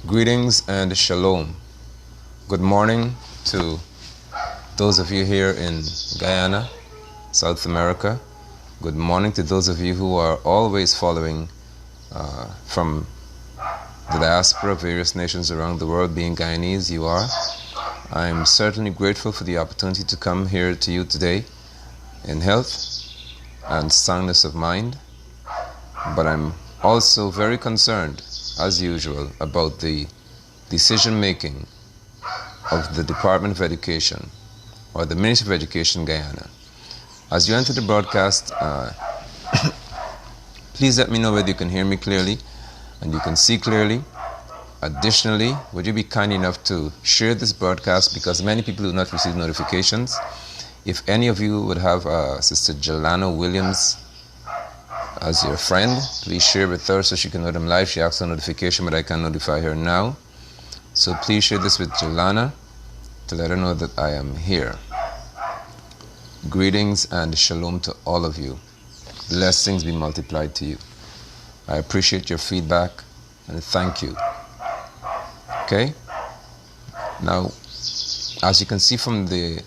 Greetings and shalom. Good morning to those of you here in Guyana, South America. Good morning to those of you who are always following from the diaspora of various nations around the world. Being Guyanese, you are. I'm certainly grateful for the opportunity to come here to you today in health and soundness of mind. But I'm also very concerned, as usual, about the decision making of the Department of Education or the Ministry of Education Guyana. As you enter the broadcast, please let me know whether you can hear me clearly and you can see clearly. Additionally, would you be kind enough to share this broadcast, because many people do not receive notifications. If any of you would have Sister Jelana Williams as your friend, please share with her so she can know them live. She asked for notification, but I can notify her now. So please share this with Jelana to let her know that I am here. Greetings and shalom to all of you. Blessings be multiplied to you. I appreciate your feedback and thank you. Okay? Now, as you can see from the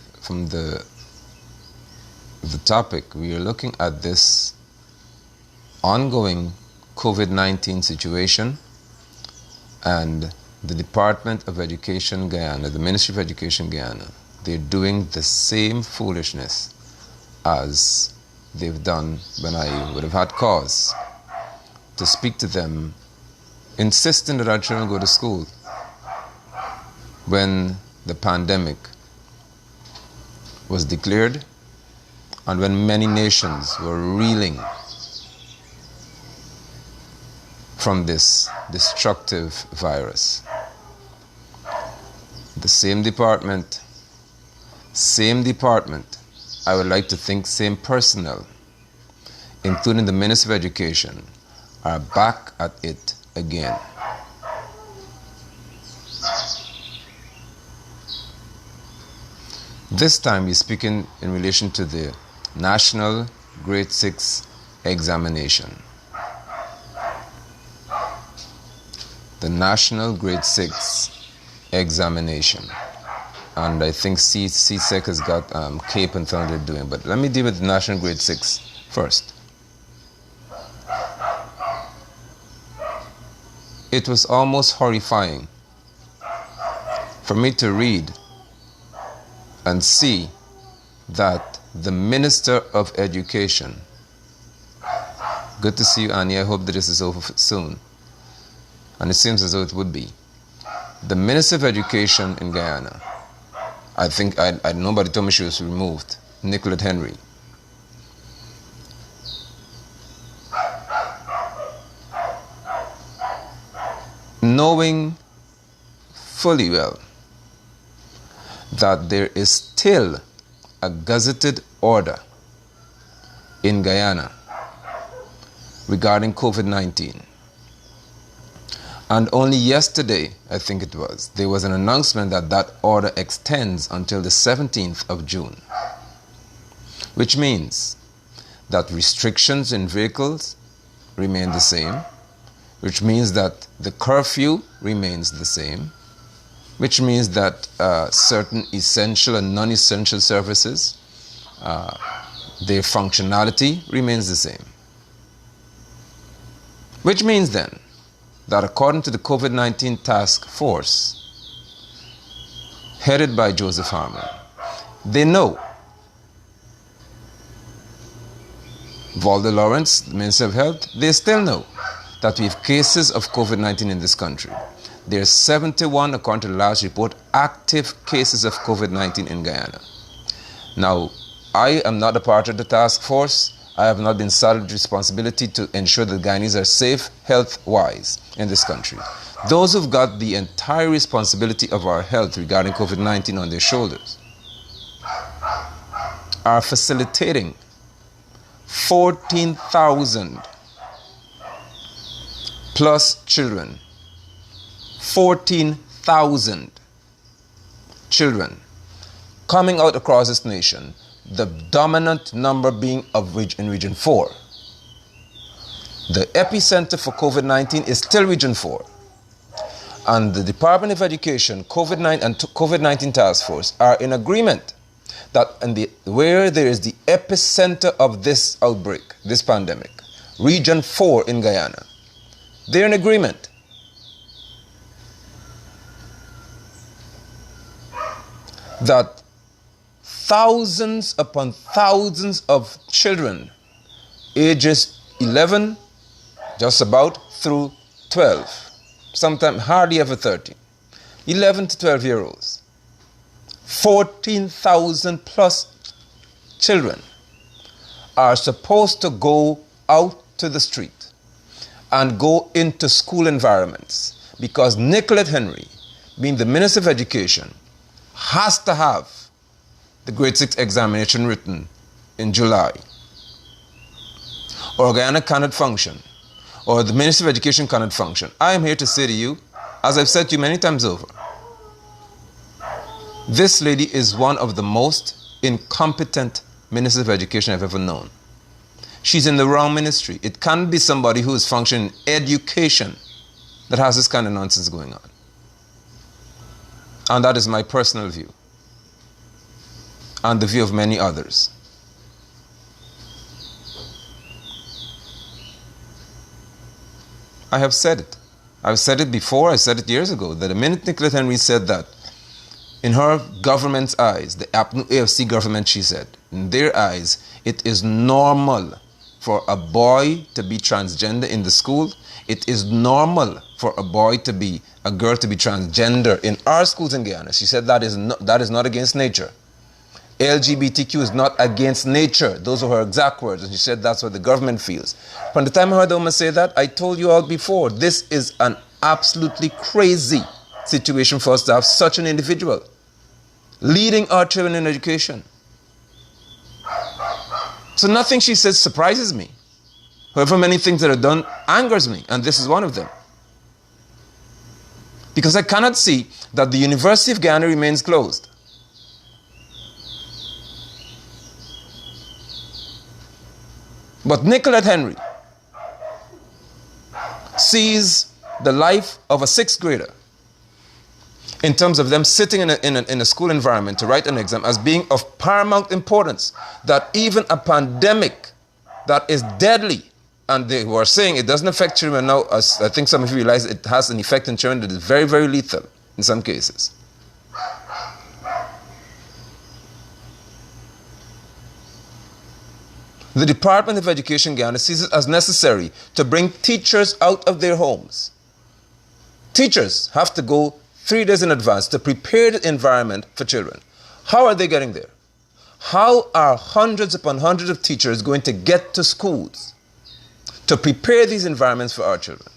topic, we are looking at this ongoing COVID-19 situation, and the Department of Education Guyana, the Ministry of Education Guyana, they're doing the same foolishness as they've done when I would have had cause to speak to them, insisting that our children go to school when the pandemic was declared and when many nations were reeling from this destructive virus. The same department, I would like to think same personnel, including the Minister of Education, are back at it again. This time we're speaking in relation to the National Grade 6 examination. The National Grade 6 examination. And I think CSEC has got CAPE and things they're doing. But let me deal with the National Grade 6 first. It was almost horrifying for me to read and see that the Minister of Education, good to see you, Annie, I hope that this is over soon, and it seems as though it would be. The Minister of Education in Guyana, I think, nobody told me she was removed, Nicolette Henry. Knowing fully well that there is still a gazetted order in Guyana regarding COVID-19. And only yesterday, I think it was, there was an announcement that that order extends until the 17th of June. Which means that restrictions in vehicles remain the same, which means that the curfew remains the same, which means that certain essential and non-essential services, their functionality remains the same. Which means then that according to the COVID-19 task force, headed by Joseph Harmon, they know. Valda Lawrence, the Minister of Health, they still know that we have cases of COVID-19 in this country. There are 71, according to the last report, active cases of COVID-19 in Guyana. Now, I am not a part of the task force. I have not been saddled with responsibility to ensure that Guyanese are safe health-wise in this country. Those who've got the entire responsibility of our health regarding COVID-19 on their shoulders are facilitating 14,000 plus children. 14,000 children coming out across this nation, the dominant number being in Region 4. The epicenter for COVID-19 is still Region 4. And the Department of Education, COVID-19 and COVID-19 Task Force are in agreement that where there is the epicenter of this outbreak, this pandemic, Region 4 in Guyana, they're in agreement that thousands upon thousands of children ages 11 just about through 12, sometimes hardly ever 13, 11 to 12-year-olds, 14,000 plus children are supposed to go out to the street and go into school environments because Nicolette Henry, being the Minister of Education, has to have the grade 6 examination written in July. Or Guyana cannot function, or the Minister of Education cannot function. I am here to say to you, as I've said to you many times over, this lady is one of the most incompetent ministers of education I've ever known. She's in the wrong ministry. It can't be somebody who is functioning in education that has this kind of nonsense going on. And that is my personal view, and the view of many others. I have said it. I've said it before, I said it years ago, that the minute Nicolette Henry said that, in her government's eyes, the APNU AFC government, she said, in their eyes, it is normal for a boy to be transgender in the school. It is normal for a girl to be transgender in our schools in Guyana. She said that is not against nature. LGBTQ is not against nature. Those are her exact words. And she said that's what the government feels. From the time I heard the woman say that, I told you all before, this is an absolutely crazy situation for us to have such an individual leading our children in education. So nothing she says surprises me. However many things that are done angers me, and this is one of them. Because I cannot see that the University of Guyana remains closed. But Nicolette Henry sees the life of a sixth grader in terms of them sitting in a school environment to write an exam as being of paramount importance, that even a pandemic that is deadly, and they were saying it doesn't affect children now, as I think some of you realize it has an effect on children that is very, very lethal in some cases. The Department of Education Guyana sees it as necessary to bring teachers out of their homes. Teachers have to go 3 days in advance to prepare the environment for children. How are they getting there? How are hundreds upon hundreds of teachers going to get to schools to prepare these environments for our children?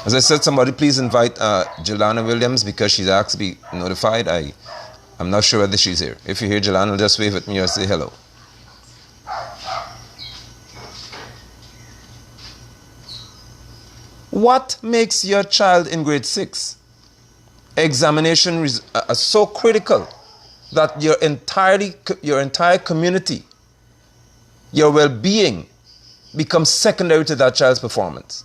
As I said, somebody please invite Jelana Williams, because she's asked to be notified. I'm not sure whether she's here. If you're here, Jelana, just wave at me or say hello. What makes your child in grade 6 examination so critical that your entire community, your well-being becomes secondary to that child's performance?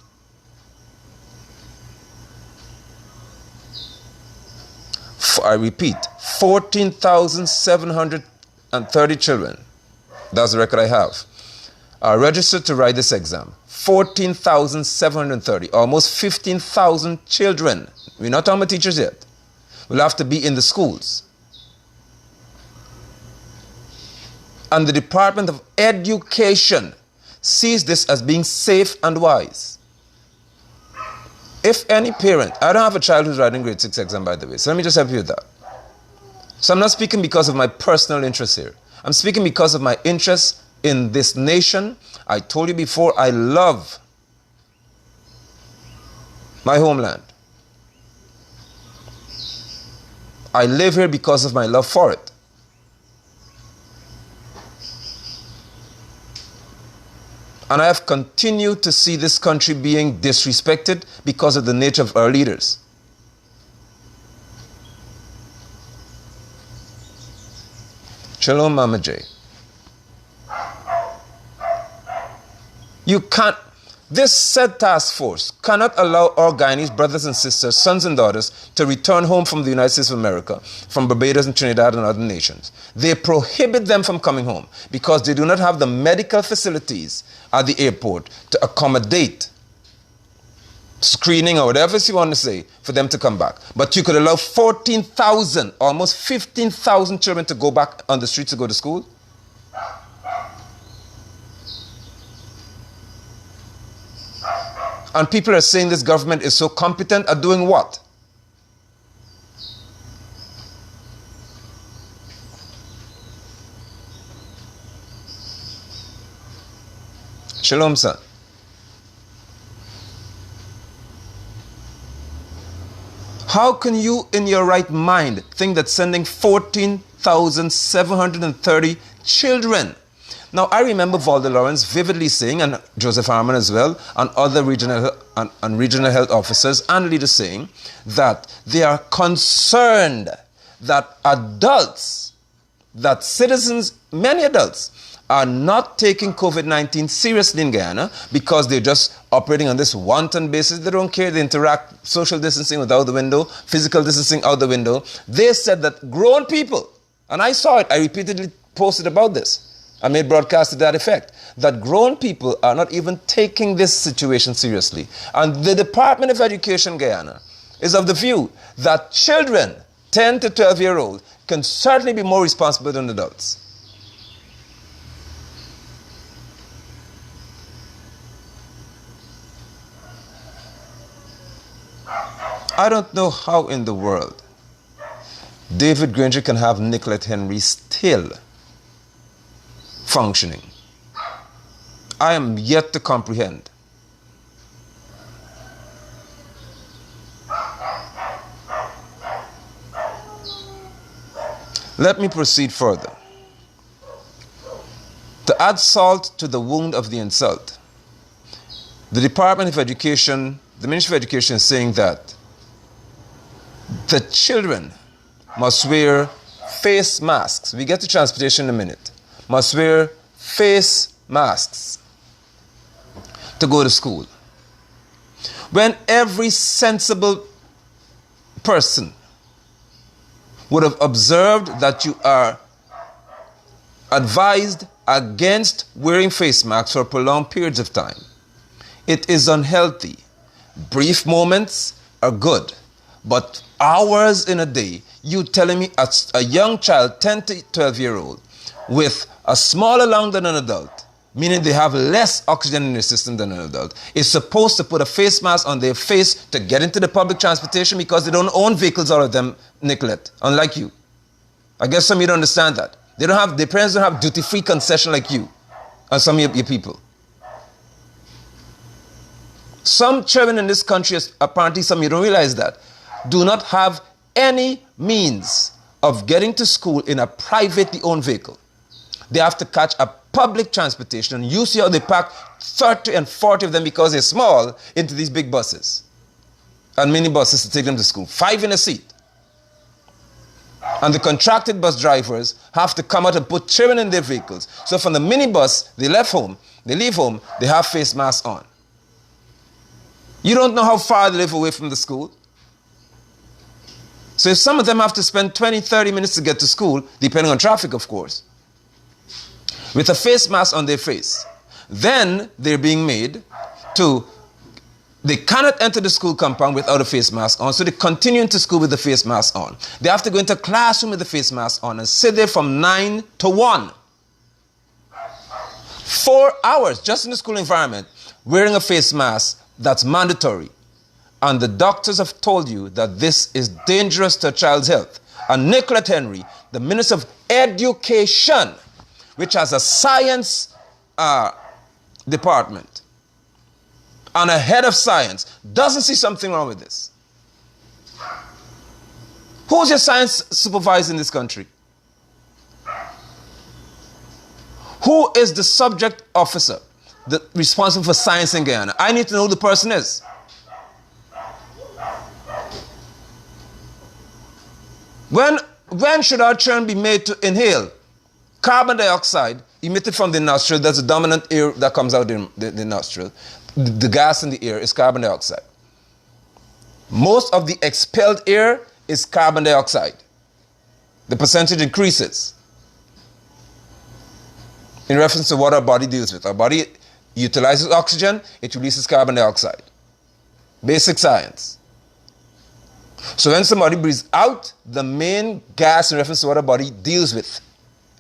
I repeat, 14,730 children, that's the record I have, are registered to write this exam. 14,730, almost 15,000 children. We're not talking about teachers yet. Will have to be in the schools. And the Department of Education sees this as being safe and wise. If any parent, I don't have a child who's writing grade 6 exam, by the way, so let me just help you with that. So I'm not speaking because of my personal interest here. I'm speaking because of my interest in this nation. I told you before, I love my homeland. I live here because of my love for it. And I have continued to see this country being disrespected because of the nature of our leaders. Shalom, Mama J. You can't, This said task force cannot allow our Guyanese brothers and sisters, sons and daughters, to return home from the United States of America, from Barbados and Trinidad and other nations. They prohibit them from coming home because they do not have the medical facilities at the airport to accommodate screening or whatever you want to say for them to come back. But you could allow 14,000, almost 15,000 children to go back on the streets to go to school? And people are saying this government is so competent at doing what? Shalom, sir. How can you, in your right mind, think that sending 14,730 children? Now, I remember Valda Lawrence vividly saying, and Joseph Harmon as well, and other regional health officers and leaders saying that they are concerned that adults, that citizens, many adults, are not taking COVID-19 seriously in Guyana because they're just operating on this wanton basis. They don't care. They interact, social distancing without the window, physical distancing out the window. They said that grown people, and I saw it, I repeatedly posted about this. I made broadcasts to that effect, that grown people are not even taking this situation seriously. And the Department of Education Guyana is of the view that children, 10 to 12-year-old, can certainly be more responsible than adults. I don't know how in the world David Granger can have Nicolette Henry still functioning. I am yet to comprehend. Let me proceed further. To add salt to the wound of the insult, the Department of Education, the Ministry of Education is saying that the children must wear face masks. We get to transportation in a minute. Must wear face masks to go to school. When every sensible person would have observed that you are advised against wearing face masks for prolonged periods of time. It is unhealthy. Brief moments are good, but hours in a day, you telling me a young child, 10 to 12-year-old, with a smaller lung than an adult, meaning they have less oxygen in their system than an adult, is supposed to put a face mask on their face to get into the public transportation because they don't own vehicles, all of them, Nicolette, unlike you. I guess some of you don't understand that. Their parents don't have duty-free concession like you and some of your people. Some children in this country, apparently some of you don't realize that, do not have any means of getting to school in a privately owned vehicle. They have to catch a public transportation, and you see how they pack 30 and 40 of them because they're small into these big buses and mini buses to take them to school. 5 in a seat. And the contracted bus drivers have to come out and put children in their vehicles. So from the minibus, they leave home, they have face masks on. You don't know how far they live away from the school. So if some of them have to spend 20, 30 minutes to get to school, depending on traffic, of course, with a face mask on their face, then they're being made to, they cannot enter the school compound without a face mask on, so they continue into school with the face mask on. They have to go into a classroom with the face mask on and sit there from 9 to 1. 4 hours just in the school environment, wearing a face mask that's mandatory. And the doctors have told you that this is dangerous to a child's health. And Nicolette Henry, the Minister of Education, which has a science department and a head of science, doesn't see something wrong with this. Who's your science supervisor in this country? Who is the subject officer responsible for science in Guyana? I need to know who the person is. When should our children be made to inhale carbon dioxide emitted from the nostril? That's the dominant air that comes out in the nostril. the gas in the air is carbon dioxide. Most of the expelled air is carbon dioxide. The percentage increases in reference to what our body deals with. Our body utilizes oxygen, it releases carbon dioxide. Basic science. So when somebody breathes out, the main gas in reference to what our body deals with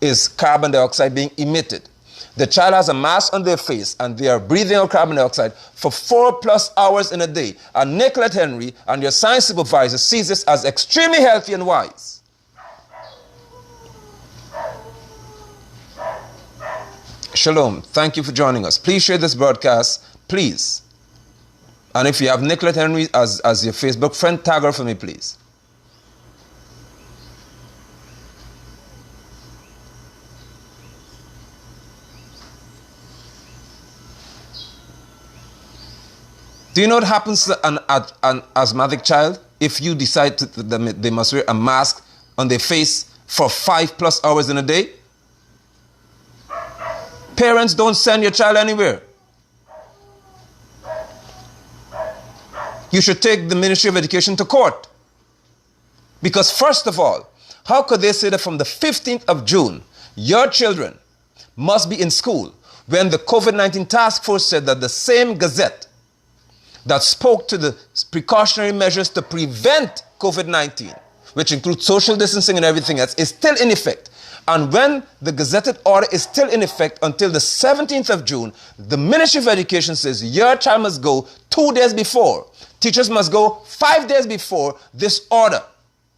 is carbon dioxide being emitted. The child has a mask on their face and they are breathing out carbon dioxide for 4+ hours in a day. And Nicolette Henry and your science supervisor sees this as extremely healthy and wise. Shalom. Thank you for joining us. Please share this broadcast. Please. And if you have Nicolette Henry as your Facebook friend, tag her for me, please. Do you know what happens to an asthmatic child if you decide they must wear a mask on their face for 5+ hours in a day? Parents, don't send your child anywhere. You should take the Ministry of Education to court. Because first of all, how could they say that from the 15th of June, your children must be in school when the COVID-19 task force said that the same gazette that spoke to the precautionary measures to prevent COVID-19, which includes social distancing and everything else, is still in effect. And when the gazetted order is still in effect until the 17th of June, the Ministry of Education says your child must go 2 days before. Teachers must go 5 days before this order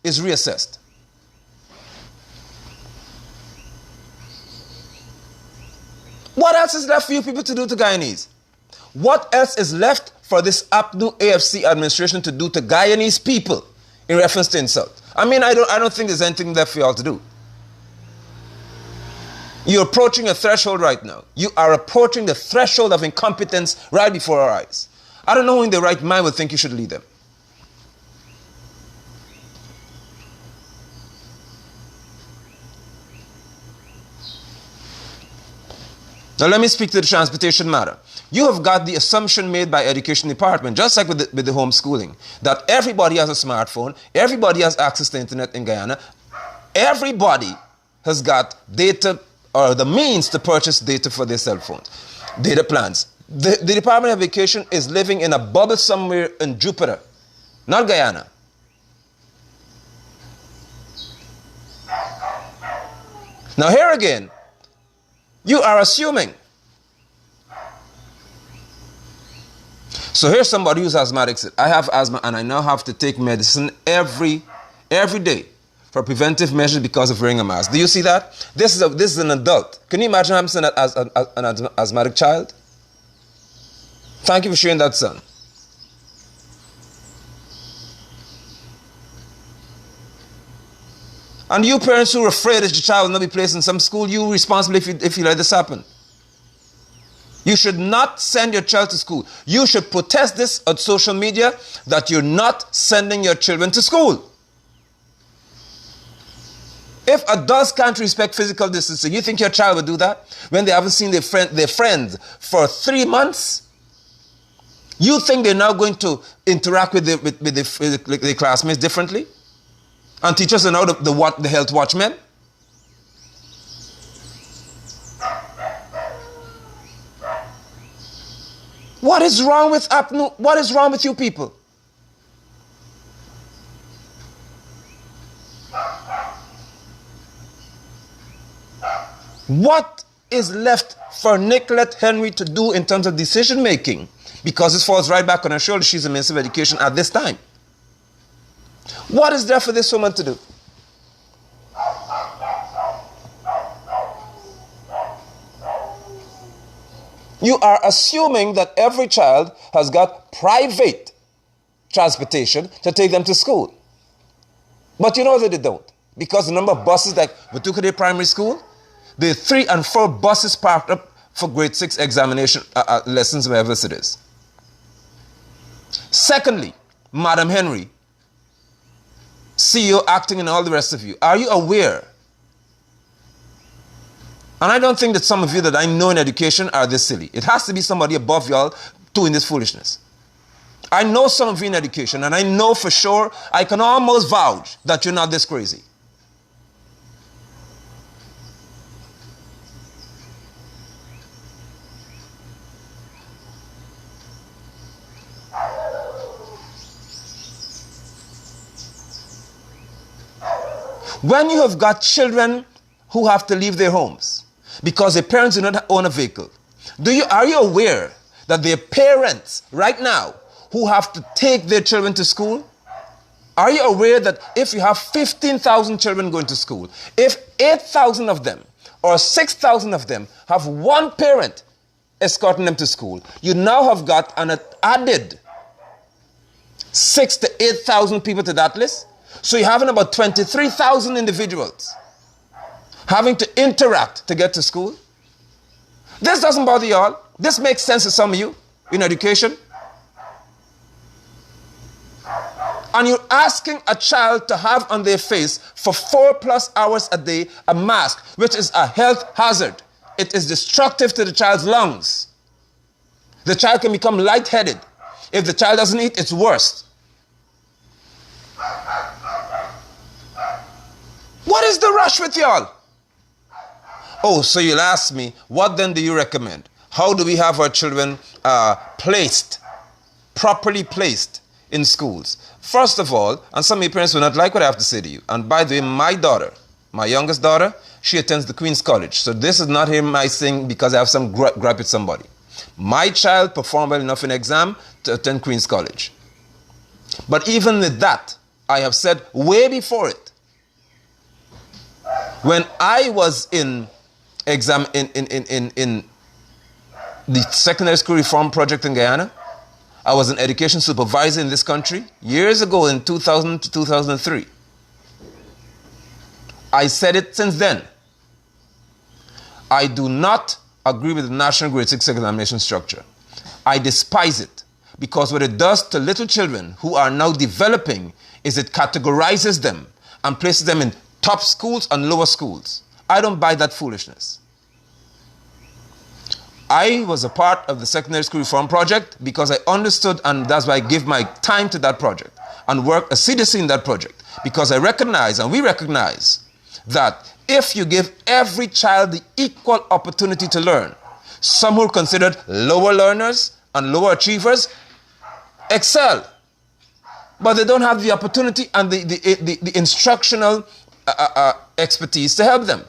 is reassessed. What else is left for you people to do to Guyanese? What else is left for this APNU AFC administration to do to Guyanese people in reference to insult? I mean, I don't think there's anything left for y'all to do. You're approaching a threshold right now. You are approaching the threshold of incompetence right before our eyes. I don't know who in their right mind would think you should lead them. Now let me speak to the transportation matter. You have got the assumption made by Education Department, just like with the homeschooling, that everybody has a smartphone, everybody has access to internet in Guyana, everybody has got data or the means to purchase data for their cell phones, data plans. The Department of Education is living in a bubble somewhere in Jupiter, not Guyana. Now here again, you are assuming. So here's somebody who's asthmatic. I have asthma and I now have to take medicine every day for preventive measures because of wearing a mask. Do you see that? This is an adult. Can you imagine having an asthmatic child? Thank you for sharing that, son. And you parents who are afraid that your child will not be placed in some school, you responsible if you let this happen. You should not send your child to school. You should protest this on social media that you're not sending your children to school. If adults can't respect physical distancing, you think your child will do that when they haven't seen their friends for 3 months? You think they're now going to interact with their classmates differently? And teachers are now the health watchmen? What is wrong with APNU? What is wrong with you people? What is left for Nicolette Henry to do in terms of decision making? Because this falls right back on her shoulders. She's the Minister of Education at this time. What is there for this woman to do? You are assuming that every child has got private transportation to take them to school. But you know that they don't. Because the number of buses like Watukude Primary School, there are 3 and 4 buses parked up for grade 6 examination lessons, wherever it is. Secondly, Madam Henry, CEO, acting, and all the rest of you, are you aware? And I don't think that some of you that I know in education are this silly. It has to be somebody above y'all doing this foolishness. I know some of you in education, and I know for sure, I can almost vouch that you're not this crazy. When you have got children who have to leave their homes because their parents do not own a vehicle, are you aware that their parents right now who have to take their children to school? Are you aware that if you have 15,000 children going to school, if 8,000 of them or 6,000 of them have one parent escorting them to school, you now have got an added 6,000 to 8,000 people to that list? So you're having about 23,000 individuals having to interact to get to school. This doesn't bother you all. This makes sense to some of you in education. And you're asking a child to have on their face for 4+ hours a day a mask, which is a health hazard. It is destructive to the child's lungs. The child can become lightheaded. If the child doesn't eat, it's worse. What is the rush with y'all? Oh, so you'll ask me, what then do you recommend? How do we have our children properly placed in schools? First of all, and some of your parents will not like what I have to say to you. And by the way, my daughter, my youngest daughter, she attends the Queen's College. So this is not him I saying because I have some gripe with somebody. My child performed well enough in exam to attend Queen's College. But even with that, I have said way before it, when I was in the secondary school reform project in Guyana, I was an education supervisor in this country years ago in 2000 to 2003. I said it since then. I do not agree with the national grade 6 examination structure. I despise it because what it does to little children who are now developing is it categorizes them and places them in top schools and lower schools. I don't buy that foolishness. I was a part of the secondary school reform project because I understood, and that's why I give my time to that project and work assiduously in that project, because I recognize, and we recognize, that if you give every child the equal opportunity to learn, some who are considered lower learners and lower achievers excel, but they don't have the opportunity and the instructional expertise to help them.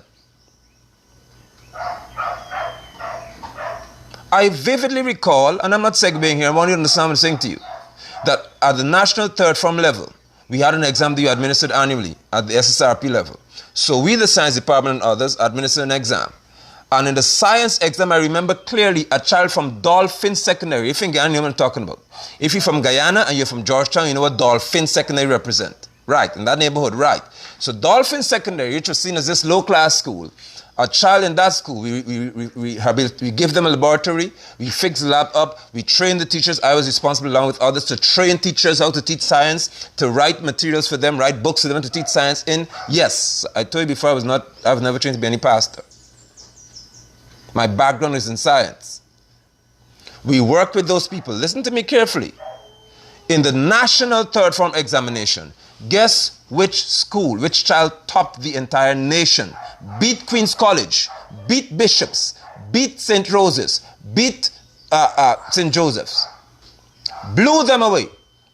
I vividly recall, and I'm not segueing here, I want you to understand what I'm saying to you, that at the national third form level, we had an exam that you administered annually at the SSRP level. So we, the science department and others, administered an exam. And in the science exam, I remember clearly a child from Dolphin Secondary. If in Guyana, you know what I'm talking about. If you're from Guyana and you're from Georgetown, you know what Dolphin Secondary represent. Right, in that neighborhood, right. So Dolphin Secondary, which was seen as this low-class school, a child in that school, we give them a laboratory, we fix the lab up, we train the teachers. I was responsible along with others to train teachers how to teach science, to write materials for them, write books for them to teach science in. Yes, I told you before I was never trained to be any pastor. My background is in science. We work with those people. Listen to me carefully. In the national third form examination, guess which school, which child topped the entire nation, beat Queen's College, beat Bishop's, beat St. Rose's, beat St. Joseph's, blew them away?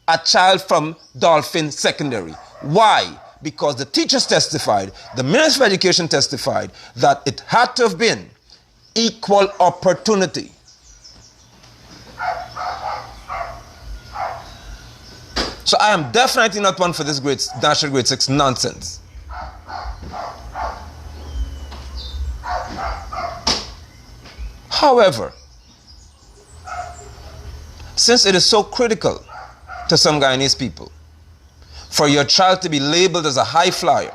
A child from Dolphin Secondary. Why? Because the teachers testified, the Minister of Education testified that it had to have been equal opportunity. So I am definitely not one for this national grade 6 nonsense. However, since it is so critical to some Guyanese people for your child to be labeled as a high flyer,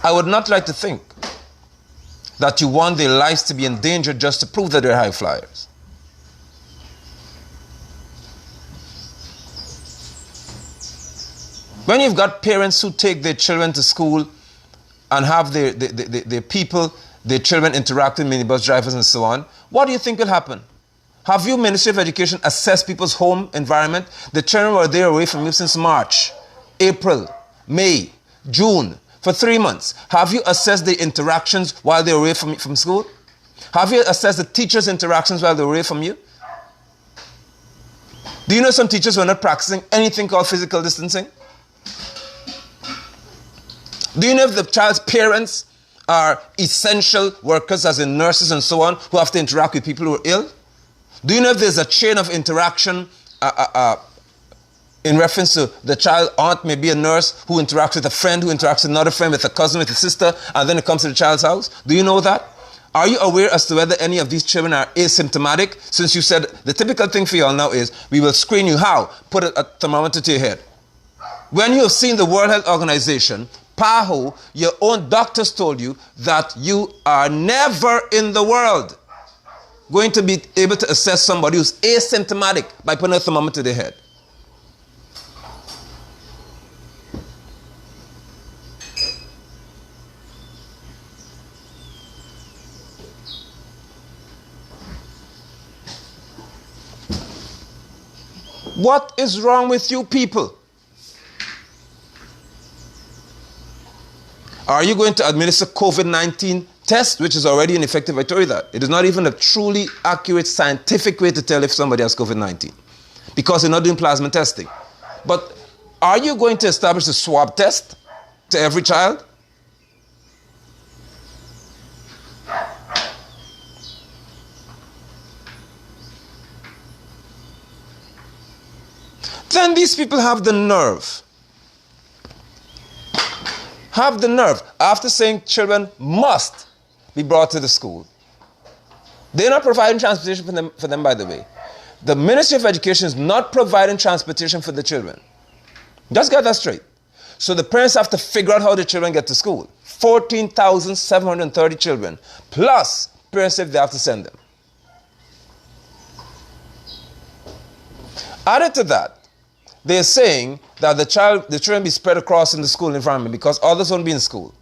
I would not like to think that you want their lives to be endangered just to prove that they're high flyers. When you've got parents who take their children to school and have their people, their children interacting with minibus drivers and so on, what do you think will happen? Have you, Ministry of Education, assessed people's home environment? The children were there away from you since March, April, May, June, for 3 months. Have you assessed the interactions while they were away from school? Have you assessed the teachers' interactions while they were away from you? Do you know some teachers were not practicing anything called physical distancing? Do you know if the child's parents are essential workers, as in nurses and so on, who have to interact with people who are ill? Do you know if there's a chain of interaction in reference to the child aunt, maybe a nurse who interacts with a friend, who interacts with another friend, with a cousin, with a sister, and then it comes to the child's house? Do you know that? Are you aware as to whether any of these children are asymptomatic? Since you said the typical thing for you all now is, we will screen you. How? Put a thermometer to your head. When you have seen the World Health Organization, PAHO, your own doctors told you that you are never in the world going to be able to assess somebody who's asymptomatic by putting a thermometer to their head. What is wrong with you people? Are you going to administer COVID-19 test, which is already ineffective? I told you that. It is not even a truly accurate scientific way to tell if somebody has COVID-19, because they're not doing plasma testing. But are you going to establish a swab test to every child? Then these people have the nerve, after saying children must be brought to the school. They're not providing transportation for them, by the way. The Ministry of Education is not providing transportation for the children. Just get that straight. So the parents have to figure out how the children get to school. 14,730 children, plus parents if they have to send them. Added to that, they're saying that the children be spread across in the school environment because others won't be in school.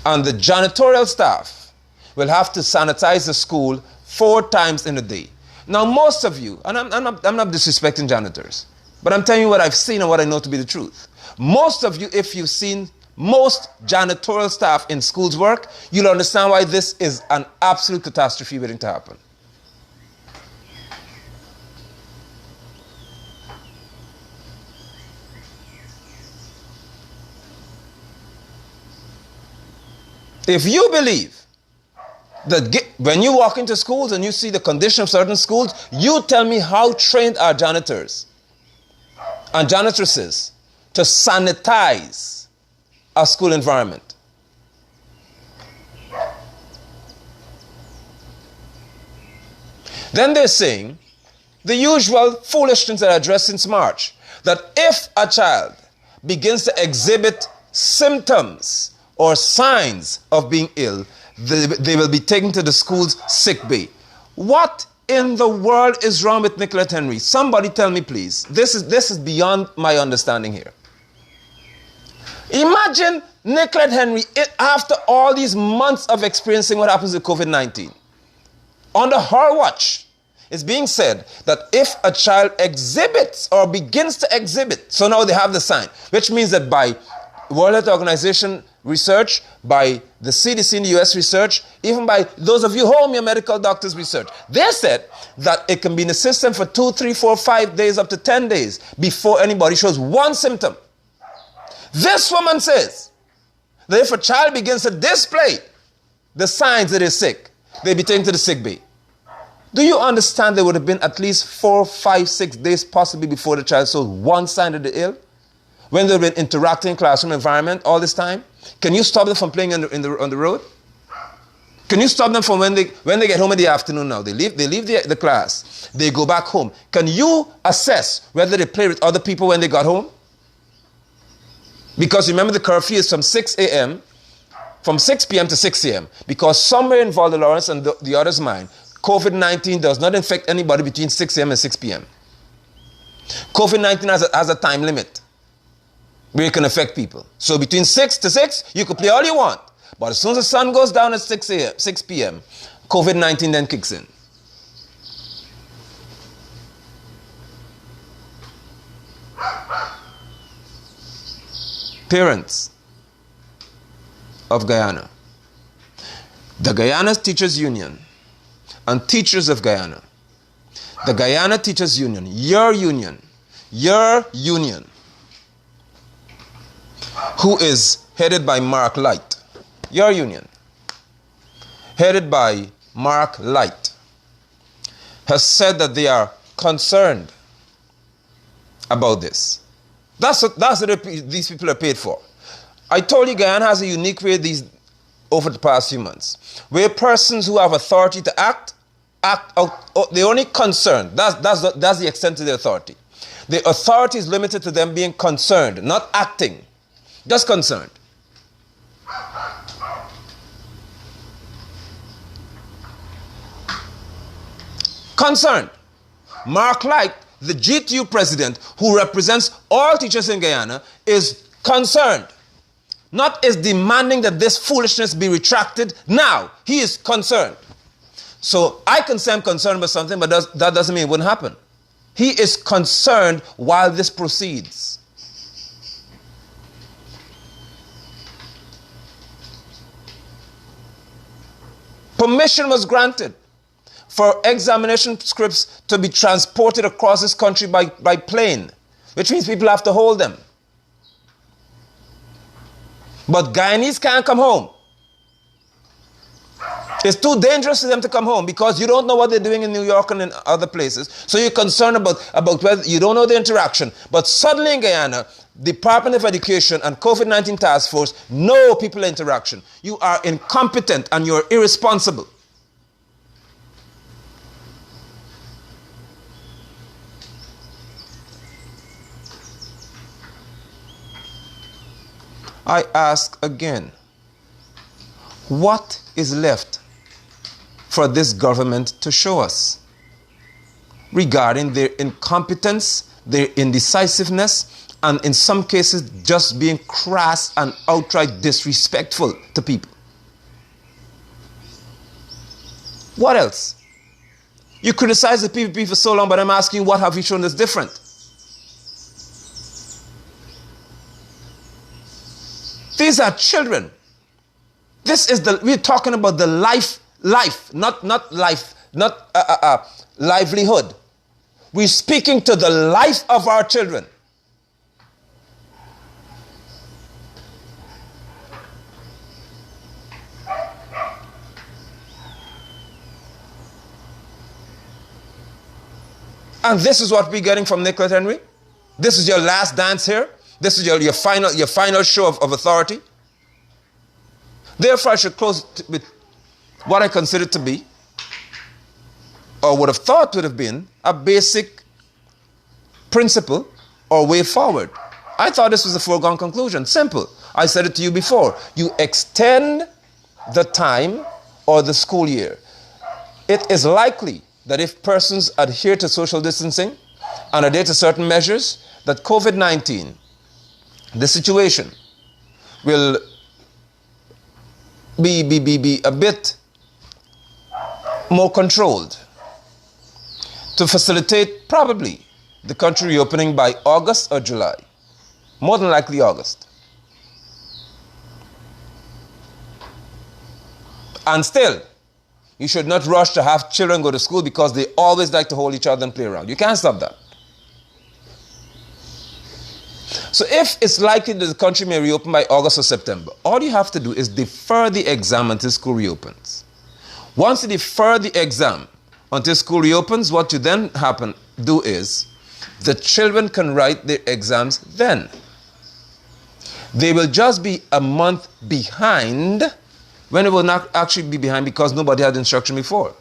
And the janitorial staff will have to sanitize the school 4 times in a day. Now, most of you, and I'm not disrespecting janitors, but I'm telling you what I've seen and what I know to be the truth. Most of you, if you've seen most janitorial staff in schools work, you'll understand why this is an absolute catastrophe waiting to happen. If you believe that when you walk into schools and you see the condition of certain schools, you tell me how trained are janitors and janitresses to sanitize a school environment. Then they're saying the usual foolishness that I addressed since March, that if a child begins to exhibit symptoms or signs of being ill, they will be taken to the school's sick bay. What in the world is wrong with Nicolette Henry? Somebody tell me, please. This is beyond my understanding here. Imagine Nicolette Henry, after all these months of experiencing what happens with COVID-19. Under her watch, it's being said that if a child exhibits or begins to exhibit, so now they have the sign, which means that by World Health Organization research, by the CDC in the US research, even by those of you home, your medical doctors research, they said that it can be in the system for 2, 3, 4, 5 days, up to 10 days before anybody shows one symptom. This woman says that if a child begins to display the signs that they're sick, they'll be taken to the sick bay. Do you understand there would have been at least 4, 5, 6 days possibly before the child shows one sign that they're ill? When they've been interacting in classroom environment all this time? Can you stop them from playing on the road? Can you stop them from when they get home in the afternoon now? They leave the class. They go back home. Can you assess whether they play with other people when they got home? Because remember, the curfew is from 6 a.m., from 6 p.m. to 6 a.m. Because somewhere involved in Lawrence and the other's mind, COVID-19 does not infect anybody between 6 a.m. and 6 p.m. COVID-19 has a time limit where it can affect people. So between 6 to 6, you can play all you want. But as soon as the sun goes down at 6 p.m., COVID-19 then kicks in. Parents of Guyana, the Guyana Teachers Union, and teachers of Guyana, the Guyana Teachers Union, your union, who is headed by Mark Light, your union, headed by Mark Light, has said that they are concerned about this. That's what these people are paid for. I told you Guyana has a unique way over the past few months, where persons who have authority to act out. They're only concerned. That's the extent of the authority. The authority is limited to them being concerned, not acting, just concerned. Concerned. Mark Light, the GTU president, who represents all teachers in Guyana, is concerned. Not is demanding that this foolishness be retracted now. He is concerned. So I can say I'm concerned about something, but that doesn't mean it wouldn't happen. He is concerned while this proceeds. Permission was granted for examination scripts to be transported across this country by plane, which means people have to hold them. But Guyanese can't come home. It's too dangerous for them to come home because you don't know what they're doing in New York and in other places. So you're concerned about whether you don't know the interaction. But suddenly in Guyana, Department of Education and COVID-19 Task Force know people interaction. You are incompetent and you're irresponsible. I ask again, what is left for this government to show us regarding their incompetence, their indecisiveness, and in some cases just being crass and outright disrespectful to people? What else? You criticize the PPP for so long, but I'm asking you, what have you shown that's different? These are children. We're talking about the life, not livelihood. We're speaking to the life of our children. And this is what we're getting from Nicolette Henry. This is your last dance here. This is your final show of authority. Therefore, I should close with what I consider to be, or would have thought would have been, a basic principle or way forward. I thought this was a foregone conclusion. Simple. I said it to you before. You extend the time or the school year. It is likely that if persons adhere to social distancing and adhere to certain measures, that COVID-19, the situation, will be a bit more controlled to facilitate probably the country reopening by August or July. More than likely August. And still, you should not rush to have children go to school because they always like to hold each other and play around. You can't stop that. So if it's likely that the country may reopen by August or September, all you have to do is defer the exam until school reopens. Once you defer the exam until school reopens, what you then do is the children can write their exams then. They will just be a month behind when it will not actually be behind because nobody had instruction before.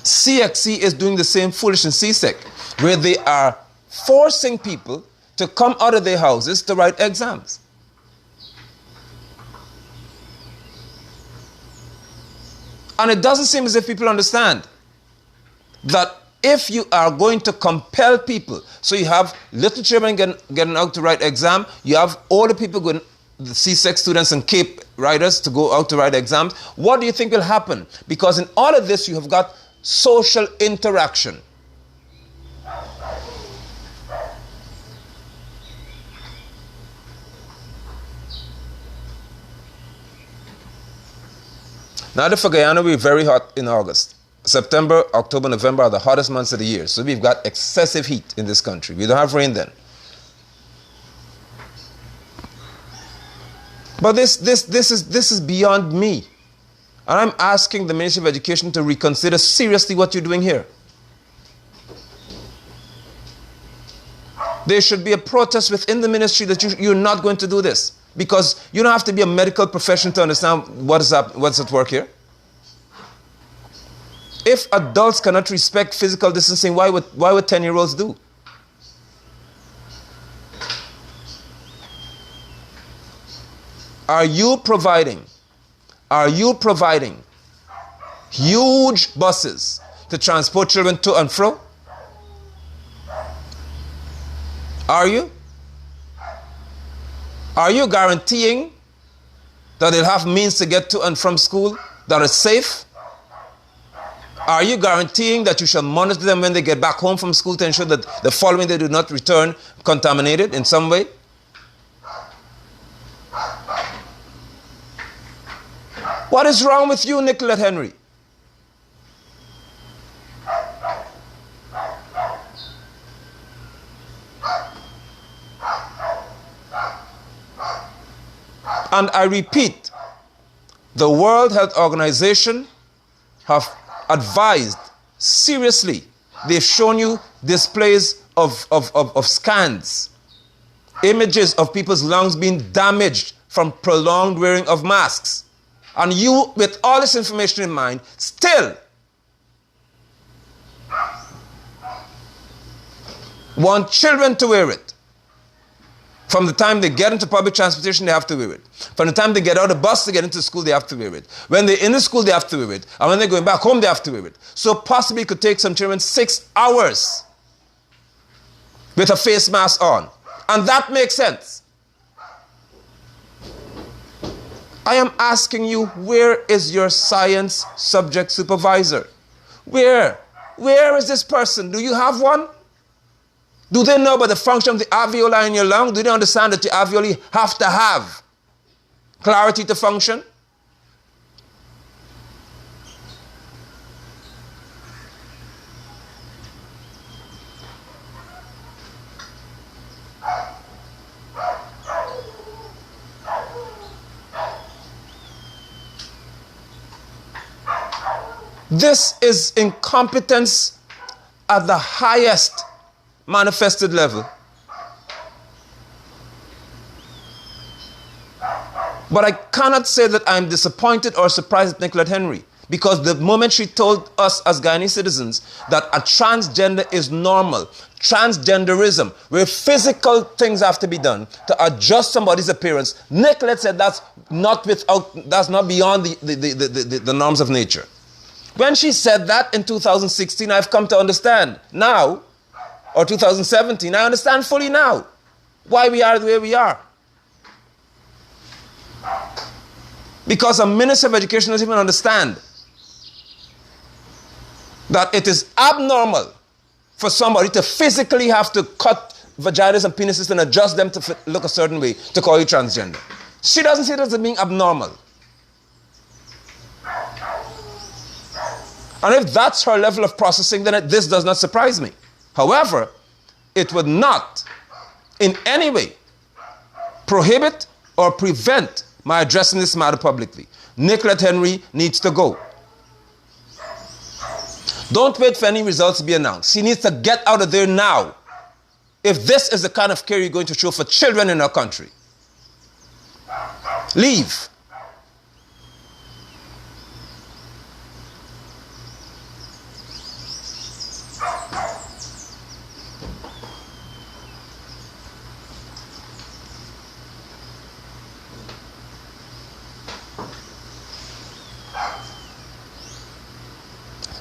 CXC is doing the same foolishness in CSEC, where they are forcing people to come out of their houses to write exams. And it doesn't seem as if people understand that if you are going to compel people, so you have little children getting out to write exam, you have older people going the C6 students and Cape riders to go out to write exams. What do you think will happen? Because in all of this, you have got social interaction. Now, for Guyana, we're very hot in August. September, October, November are the hottest months of the year. So we've got excessive heat in this country. We don't have rain then. But this is beyond me. And I'm asking the Ministry of Education to reconsider seriously what you're doing here. There should be a protest within the ministry that you're not going to do this. Because you don't have to be a medical professional to understand what's at work here. If adults cannot respect physical distancing, why would 10-year-olds do? Are you providing huge buses to transport children to and fro? Are you? Are you guaranteeing that they'll have means to get to and from school that are safe? Are you guaranteeing that you shall monitor them when they get back home from school to ensure that the following day do not return contaminated in some way? What is wrong with you, Nicolette Henry? And I repeat, the World Health Organization have advised seriously. They've shown you displays of scans, images of people's lungs being damaged from prolonged wearing of masks. And you, with all this information in mind, still want children to wear it. From the time they get into public transportation, they have to wear it. From the time they get out of the bus to get into school, they have to wear it. When they're in the school, they have to wear it. And when they're going back home, they have to wear it. So possibly it could take some children 6 hours with a face mask on. And that makes sense. I am asking you, where is your science subject supervisor? Where? Where is this person? Do you have one? Do they know about the function of the alveoli in your lung? Do they understand that the alveoli have to have clarity to function? This is incompetence at the highest manifested level. But I cannot say that I'm disappointed or surprised at Nicolette Henry, because the moment she told us as Guyanese citizens that a transgender is normal, transgenderism, where physical things have to be done to adjust somebody's appearance, Nicolette said that's not beyond the norms of nature. When she said that in 2016, I've come to understand now, or 2017, I understand fully now why we are the way we are. Because a Minister of Education doesn't even understand that it is abnormal for somebody to physically have to cut vaginas and penises and adjust them to look a certain way to call you transgender. She doesn't see it as being abnormal. And if that's her level of processing, then this does not surprise me. However, it would not in any way prohibit or prevent my addressing this matter publicly. Nicolette Henry needs to go. Don't wait for any results to be announced. She needs to get out of there now. If this is the kind of care you're going to show for children in our country, leave.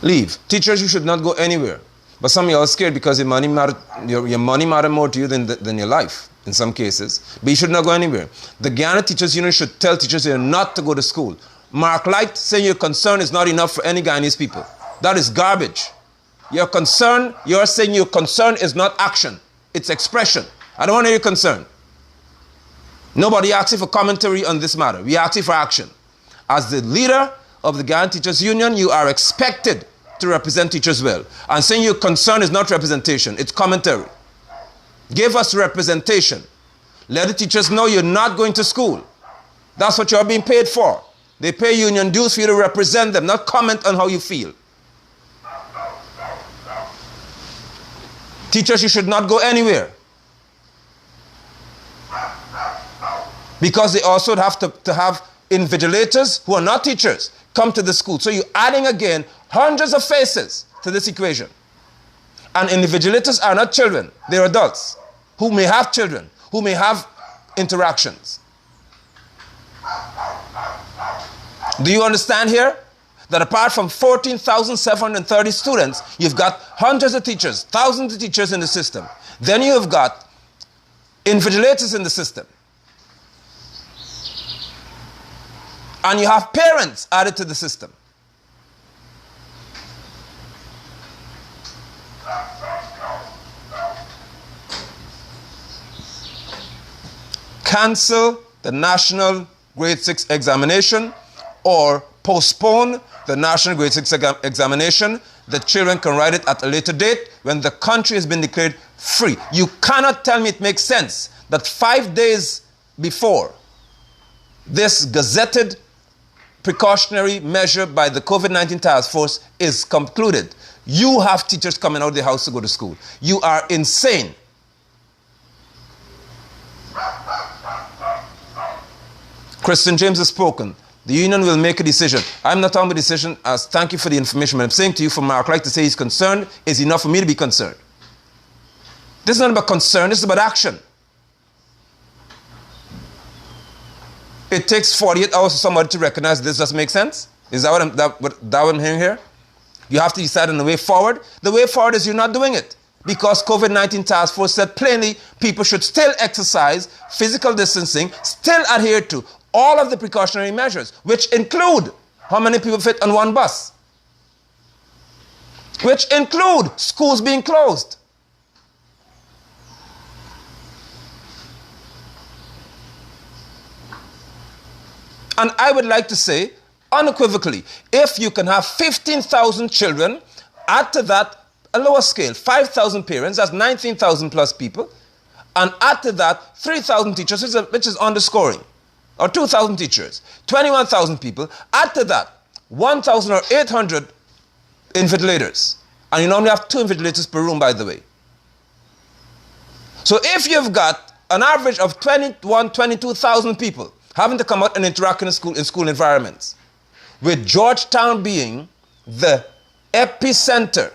Leave. Teachers, you should not go anywhere. But some of you are scared because your money matter more to you than your life in some cases. But you should not go anywhere. The Guyana Teachers Union should tell teachers here not to go to school. Mark Light saying your concern is not enough for any Guyanese people. That is garbage. You're saying your concern is not action. It's expression. I don't want to hear your concern. Nobody asking for commentary on this matter. We are asking for action. As the leader of the Guyana Teachers Union, you are expected to represent teachers well. And saying your concern is not representation, it's commentary. Give us representation. Let the teachers know you're not going to school. That's what you're being paid for. They pay union dues for you to represent them, not comment on how you feel. Teachers, you should not go anywhere. Because they also have to have invigilators who are not teachers come to the school. So you're adding again hundreds of faces to this equation. And invigilators are not children. They're adults who may have children, who may have interactions. Do you understand here that apart from 14,730 students, you've got hundreds of teachers, thousands of teachers in the system. Then you've got invigilators in the system. And you have parents added to the system. Cancel the national grade 6 examination or postpone the national grade 6 examination. The children can write it at a later date when the country has been declared free. You cannot tell me it makes sense that 5 days before this gazetted precautionary measure by the COVID-19 task force is concluded, you have teachers coming out of their house to go to school. You are insane. Christian James has spoken. The union will make a decision. I'm not talking about decision as thank you for the information, but I'm saying to you, for Mark Light to say he's concerned is enough for me to be concerned. This is not about concern, this is about action. It takes 48 hours for somebody to recognize this. Does make sense? Is that what I'm hearing here? You have to decide on the way forward. The way forward is you're not doing it. Because COVID-19 task force said plainly people should still exercise physical distancing, still adhere to all of the precautionary measures, which include how many people fit on one bus, which include schools being closed. And I would like to say unequivocally, if you can have 15,000 children, add to that a lower scale, 5,000 parents, that's 19,000 plus people, and add to that 3,000 teachers, which is underscoring, or 2,000 teachers, 21,000 people, add to that 1,000 or 800 invigilators. And you normally have 2 invigilators per room, by the way. So if you've got an average of 22,000 people having to come out and interact in school environments, with Georgetown being the epicenter,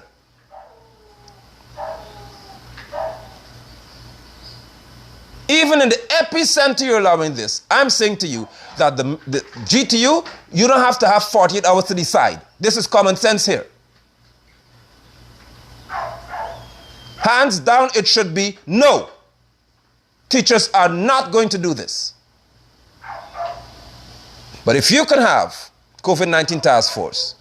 even in the epicenter you're allowing this. I'm saying to you that the GTU, you don't have to have 48 hours to decide. This is common sense here. Hands down, it should be no. Teachers are not going to do this. But if you can have COVID-19 task force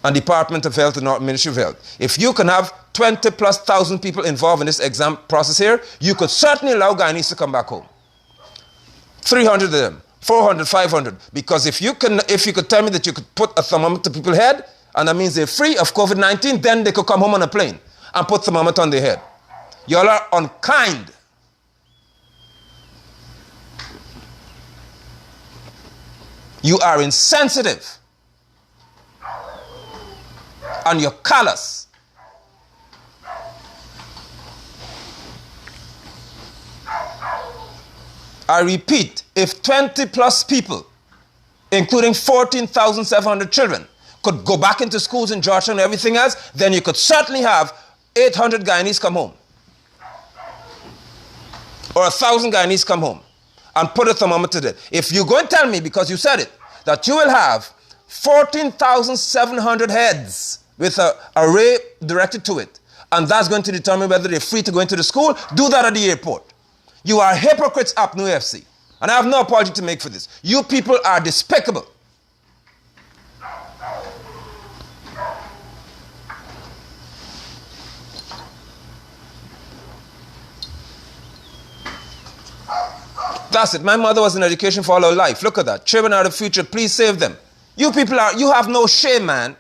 and Department of Health and Ministry of Health, if you can have 20 plus thousand people involved in this exam process here, you could certainly allow Guyanese to come back home. 300 of them, 400, 500. Because if you could tell me that you could put a thermometer to people's head, and that means they're free of COVID-19, then they could come home on a plane and put thermometer on their head. Y'all are unkind. You are insensitive. And you're callous. I repeat, if 20 plus people, including 14,700 children, could go back into schools in Georgia and everything else, then you could certainly have 800 Guyanese come home. Or 1,000 Guyanese come home and put a thermometer there. If you go and tell me, because you said it, that you will have 14,700 heads with an array directed to it, and that's going to determine whether they're free to go into the school, do that at the airport. You are hypocrites up New FC. And I have no apology to make for this. You people are despicable. That's it. My mother was in education for all her life. Look at that. Children are the future. Please save them. You people you have no shame, man.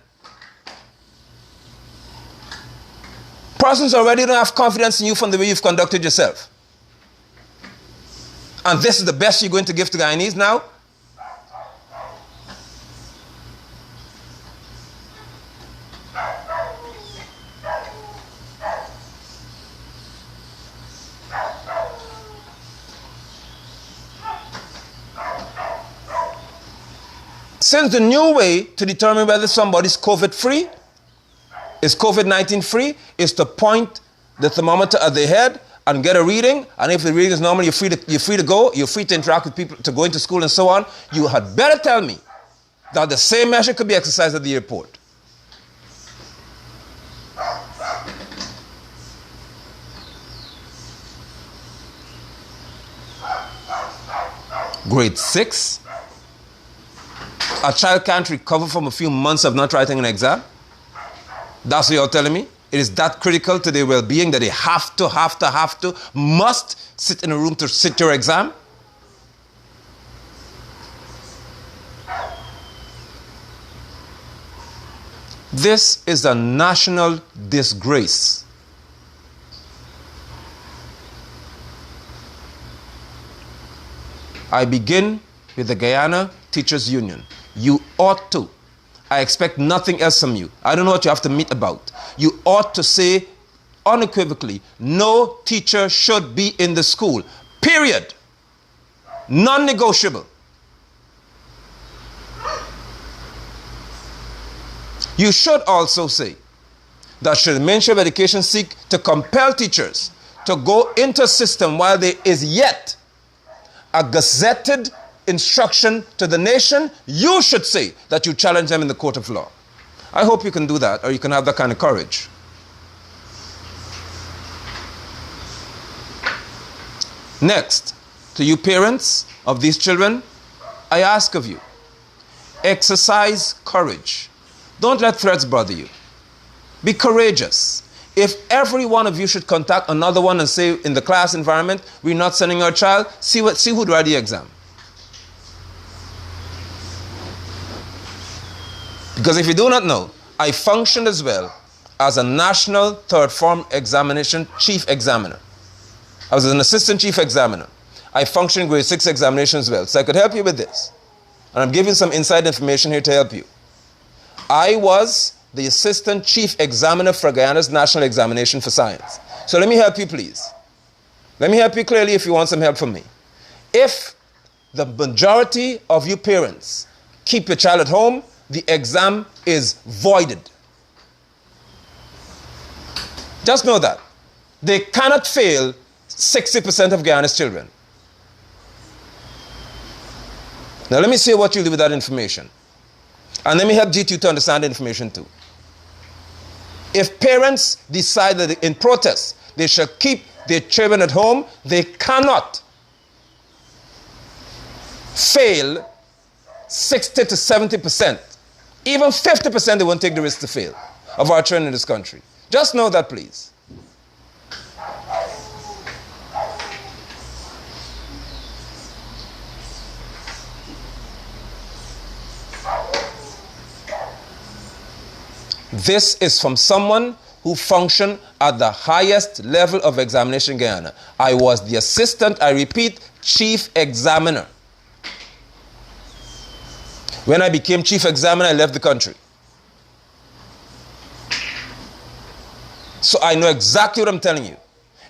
Persons already don't have confidence in you from the way you've conducted yourself. And this is the best you're going to give to Guyanese now? Since the new way to determine whether somebody's COVID-free, is COVID-19 free, is to point the thermometer at their head and get a reading, and if the reading is normal, you're free to go, you're free to interact with people, to go into school and so on. You had better tell me that the same measure could be exercised at the airport. Grade 6, a child can't recover from a few months of not writing an exam. That's what you're telling me? It is that critical to their well-being that they must sit in a room to sit your exam? This is a national disgrace. I begin with the Guyana Teachers Union. You ought to. I expect nothing else from you. I don't know what you have to meet about. You ought to say unequivocally, no teacher should be in the school. Period. Non-negotiable. You should also say that should the Ministry of Education seek to compel teachers to go into a system while there is yet a gazetted instruction to the nation, you should say that you challenge them in the court of law. I hope you can do that, or you can have that kind of courage. Next, to you parents of these children, I ask of you, exercise courage. Don't let threats bother you. Be courageous. If every one of you should contact another one and say in the class environment, we're not sending our child, see who'd write the exam. Because if you do not know, I functioned as well as a national third form examination chief examiner. I was an assistant chief examiner. I functioned in grade 6 examination as well. So I could help you with this. And I'm giving some inside information here to help you. I was the assistant chief examiner for Guyana's national examination for science. So let me help you, please. Let me help you clearly if you want some help from me. If the majority of you parents keep your child at home, the exam is voided. Just know that. They cannot fail 60% of Guyana's children. Now let me see what you do with that information. And let me help G2 to understand the information too. If parents decide that in protest they shall keep their children at home, they cannot fail 60 to 70%. Even 50% they won't take the risk to fail of our children in this country. Just know that, please. This is from someone who functioned at the highest level of examination in Guyana. I was the assistant, I repeat, chief examiner. When I became chief examiner, I left the country. So I know exactly what I'm telling you.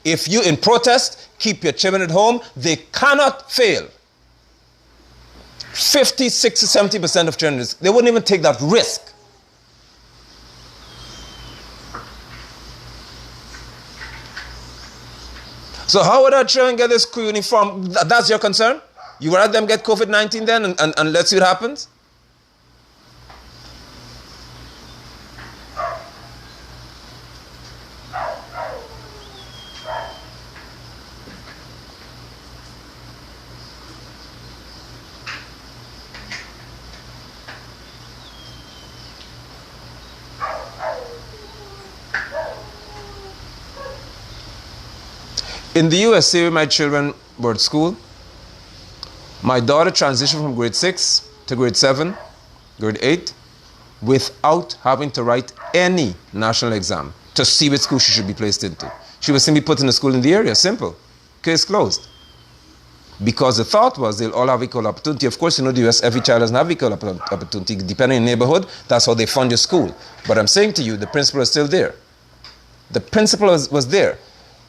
If you, in protest, keep your children at home, they cannot fail. 50, 60, 70% of children, they wouldn't even take that risk. So how would our children get this school uniform? That's your concern? You would rather them get COVID-19 then and let's see what happens? In the USA, where my children were at school, my daughter transitioned from grade 6 to grade 7, grade 8, without having to write any national exam to see which school she should be placed into. She was simply put in a school in the area, simple. Case closed. Because the thought was they'll all have equal opportunity. Of course, you know, the US, every child doesn't have equal opportunity. Depending on the neighborhood, that's how they fund your school. But I'm saying to you, the principle is still there. The principle was there.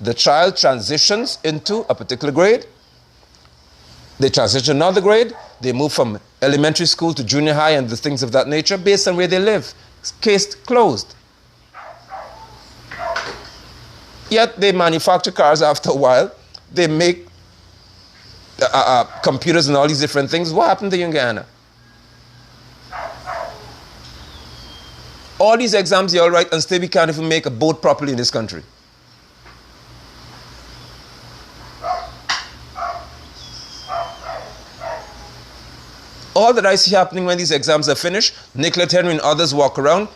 The child transitions into a particular grade. They transition to another grade. They move from elementary school to junior high and the things of that nature based on where they live. Case closed. Yet they manufacture cars after a while. They make computers and all these different things. What happened to you in Guyana? All these exams you all write and still we can't even make a boat properly in this country. All that I see happening when these exams are finished, Nicolette Henry and others walk around,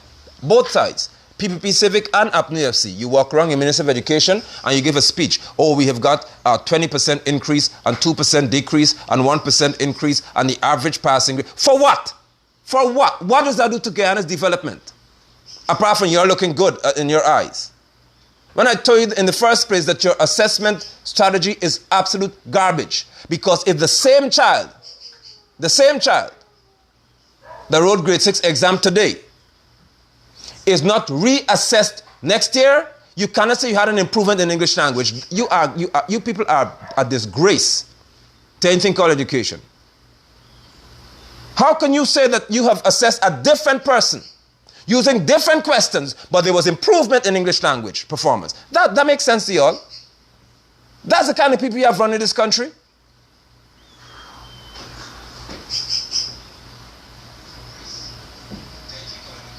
both sides, PPP Civic and APNU FC. You walk around, your Minister of Education, and you give a speech. Oh, we have got a 20% increase and 2% decrease and 1% increase and the average passing grade. For what? For what? What does that do to Guyana's development? Apart from you're looking good in your eyes. When I told you in the first place that your assessment strategy is absolute garbage. Because if the same child that wrote grade 6 exam today is not reassessed next year, you cannot say you had an improvement in English language. You people are a disgrace to anything called education. How can you say that you have assessed a different person using different questions, but there was improvement in English language performance? That makes sense to you all? That's the kind of people you have running this country?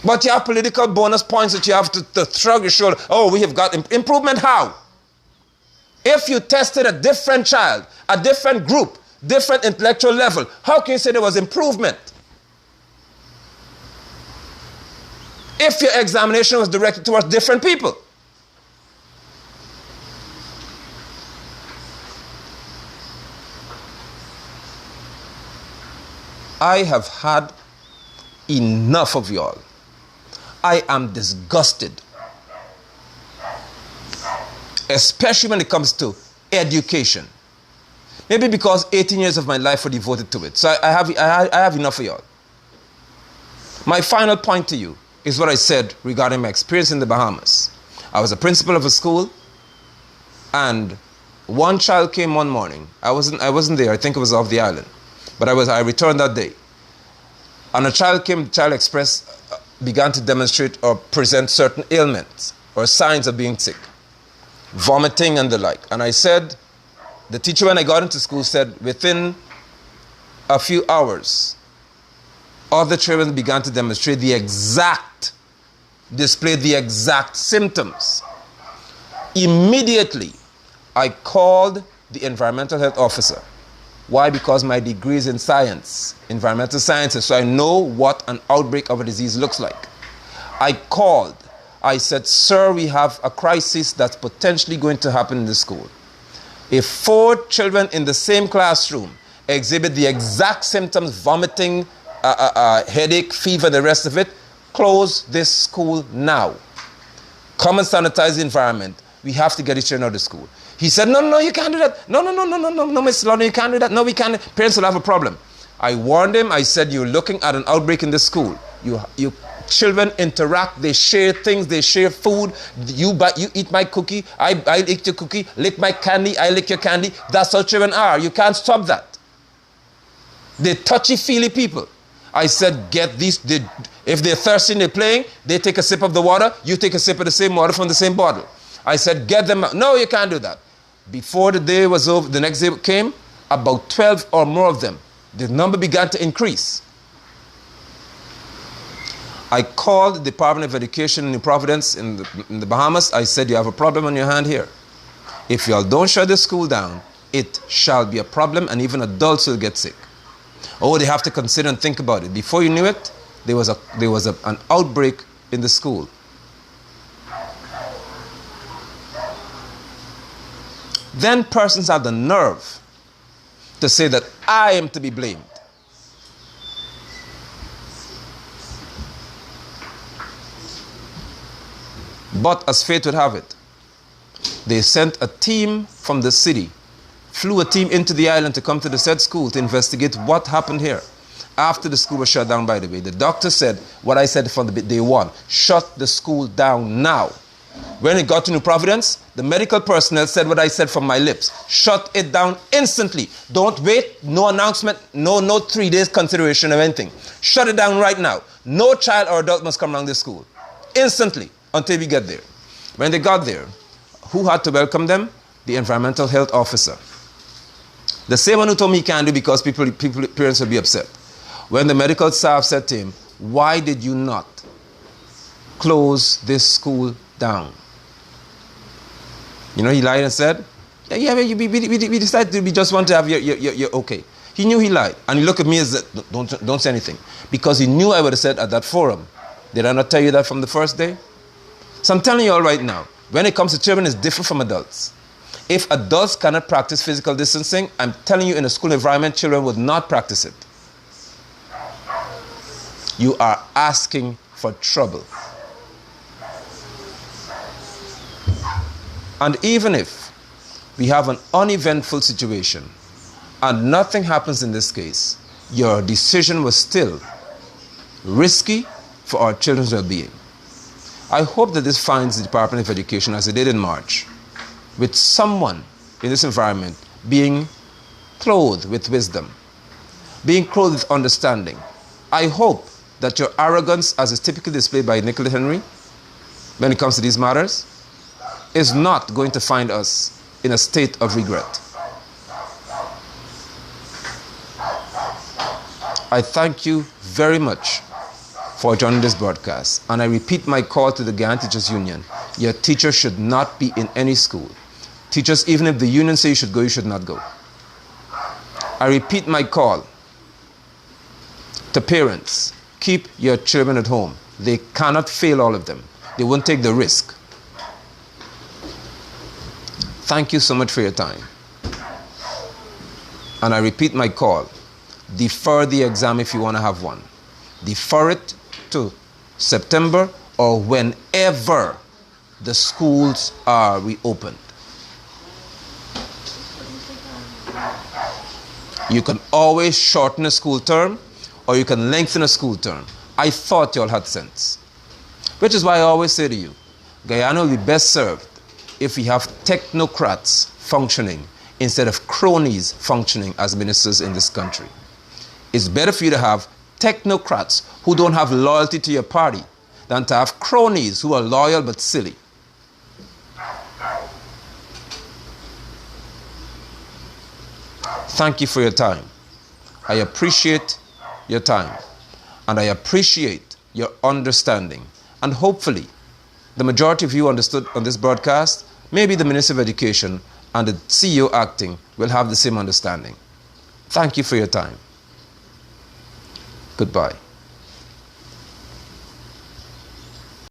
But you have political bonus points that you have to shrug your shoulder. Oh, we have got improvement. How? If you tested a different child, a different group, different intellectual level, how can you say there was improvement? If your examination was directed towards different people. I have had enough of y'all. I am disgusted. Especially when it comes to education. Maybe because 18 years of my life were devoted to it. So I have enough of y'all. My final point to you is what I said regarding my experience in the Bahamas. I was a principal of a school, and one child came one morning. I wasn't there. I think it was off the island. But I returned that day. And a child came, the child began to demonstrate or present certain ailments or signs of being sick, vomiting and the like. And I said, the teacher when I got into school said within a few hours, other children began to demonstrate displayed the exact symptoms. Immediately, I called the environmental health officer. Why? Because my degree is in science, environmental sciences, so I know what an outbreak of a disease looks like. I called. I said, sir, we have a crisis that's potentially going to happen in the school. If 4 children in the same classroom exhibit the exact symptoms, vomiting, headache, fever, the rest of it, close this school now. Come and sanitize the environment. We have to get each children out of school. He said, no, you can't do that. No, Mr. Lawton, you can't do that. No, we can't. Parents will have a problem. I warned him. I said, you're looking at an outbreak in the school. You children interact. They share things. They share food. You eat my cookie. I eat your cookie. Lick my candy. I lick your candy. That's how children are. You can't stop that. They're touchy-feely people. I said, get these. If they're thirsty and they're playing, they take a sip of the water. You take a sip of the same water from the same bottle. I said, get them out. No, you can't do that. Before the day was over, the next day came, about 12 or more of them. The number began to increase. I called the Department of Education in New Providence in the Bahamas. I said, you have a problem on your hand here. If y'all don't shut the school down, it shall be a problem, and even adults will get sick. Oh, they have to consider and think about it. Before you knew it, there was an outbreak in the school. Then persons have the nerve to say that I am to be blamed. But as fate would have it, they sent a team from the city, flew a team into the island to come to the said school to investigate what happened here. After the school was shut down, by the way, the doctor said what I said from the day one: shut the school down now. When it got to New Providence, the medical personnel said what I said from my lips: shut it down instantly. Don't wait, no announcement, no 3 days consideration of anything. Shut it down right now. No child or adult must come around this school. Instantly, until we get there. When they got there, who had to welcome them? The environmental health officer. The same one who told me he can't do because parents will be upset. When the medical staff said to him, why did you not close this school down? You know, he lied and said, we decided we just want to have your okay. He knew he lied. And he looked at me and said, don't say anything. Because he knew I would have said at that forum. Did I not tell you that from the first day? So I'm telling you all right now, when it comes to children, it's different from adults. If adults cannot practice physical distancing, I'm telling you, in a school environment, children would not practice it. You are asking for trouble. And even if we have an uneventful situation and nothing happens in this case, your decision was still risky for our children's well-being. I hope that this finds the Department of Education, as it did in March, with someone in this environment being clothed with wisdom, being clothed with understanding. I hope that your arrogance, as is typically displayed by Nicholas Henry when it comes to these matters, is not going to find us in a state of regret. I thank you very much for joining this broadcast, and I repeat my call to the Guyana Teachers Union. Your teachers should not be in any school. Teachers, even if the union says you should go, you should not go. I repeat my call to parents. Keep your children at home. They cannot fail all of them. They won't take the risk. Thank you so much for your time. And I repeat my call. Defer the exam if you want to have one. Defer it to September or whenever the schools are reopened. You can always shorten a school term or you can lengthen a school term. I thought you all had sense. Which is why I always say to you, Guyana will be best served if we have technocrats functioning instead of cronies functioning as ministers in this country. It's better for you to have technocrats who don't have loyalty to your party than to have cronies who are loyal but silly. Thank you for your time. I appreciate your time, and I appreciate your understanding. And hopefully, the majority of you understood on this broadcast, maybe the Minister of Education and the CEO acting will have the same understanding. Thank you for your time. Goodbye.